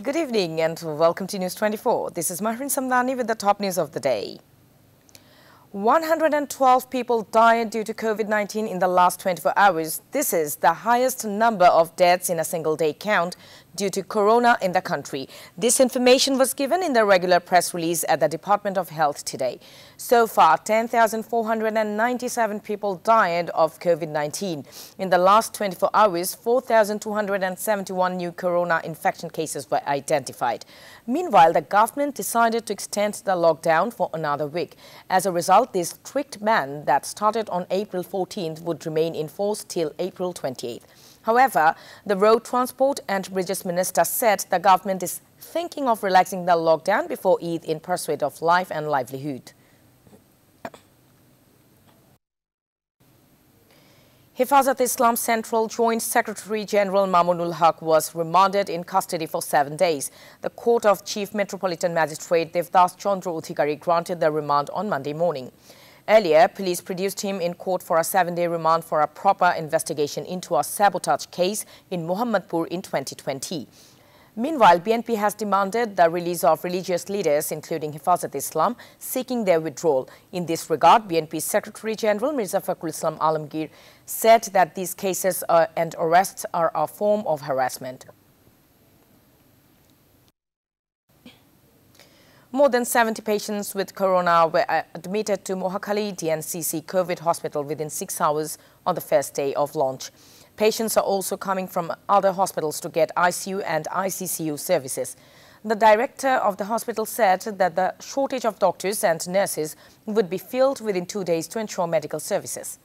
Good evening and welcome to News 24. This is Mahrin Samdani with the top news of the day. 112 people died due to COVID-19 in the last 24 hours. This is the highest number of deaths in a single day count due to corona in the country. This information was given in the regular press release at the Department of Health today. So far, 10,497 people died of COVID-19. In the last 24 hours, 4,271 new corona infection cases were identified. Meanwhile, the government decided to extend the lockdown for another week. As a result, this strict ban that started on April 14th would remain in force till April 28th. However, the Road Transport and Bridges Minister said the government is thinking of relaxing the lockdown before Eid in pursuit of life and livelihood. Hifazat Islam Central Joint Secretary General Mamunul Haq was remanded in custody for 7 days. The Court of Chief Metropolitan Magistrate Devdas Chandra Uthikari granted the remand on Monday morning. Earlier, police produced him in court for a 7-day remand for a proper investigation into a sabotage case in Mohammadpur in 2020. Meanwhile, BNP has demanded the release of religious leaders, including Hifazat Islam, seeking their withdrawal. In this regard, BNP Secretary General Mirza Fakhrul Islam Alamgir said that these cases and arrests are a form of harassment. More than 70 patients with corona were admitted to Mohakali NCC Curved Hospital within 6 hours on the first day of launch. Patients are also coming from other hospitals to get ICU and ICCU services. The director of the hospital said that the shortage of doctors and nurses would be filled within 2 days to ensure medical services.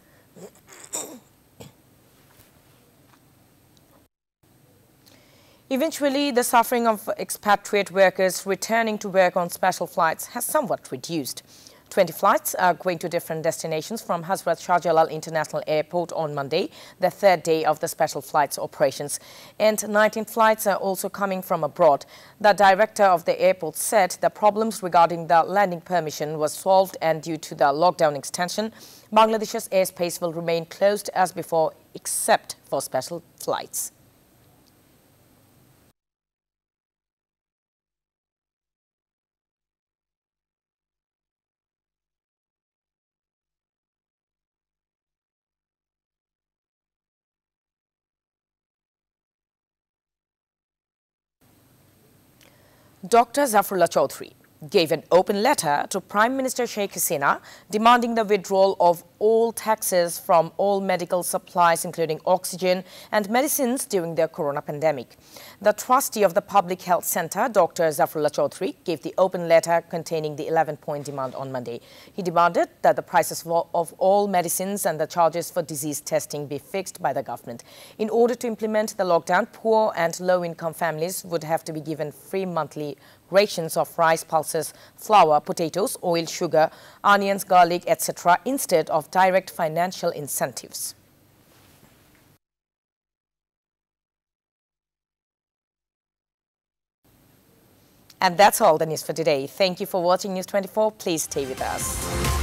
Eventually, the suffering of expatriate workers returning to work on special flights has somewhat reduced. 20 flights are going to different destinations from Hazrat Shah Jalal International Airport on Monday, the third day of the special flights operations. And 19 flights are also coming from abroad. The director of the airport said the problems regarding the landing permission was solved, and due to the lockdown extension, Bangladesh's airspace will remain closed as before except for special flights. Dr. Zafrullah Chaudhry gave an open letter to Prime Minister Sheikh Hasina demanding the withdrawal of all taxes from all medical supplies, including oxygen and medicines, during the corona pandemic. The trustee of the Public Health Centre, Dr. Zafrullah Chaudhry, gave the open letter containing the 11-point demand on Monday. He demanded that the prices of all medicines and the charges for disease testing be fixed by the government. In order to implement the lockdown, poor and low-income families would have to be given free monthly rations of rice, pulses, flour, potatoes, oil, sugar, onions, garlic, etc. instead of direct financial incentives. And that's all the news for today. Thank you for watching News 24. Please stay with us.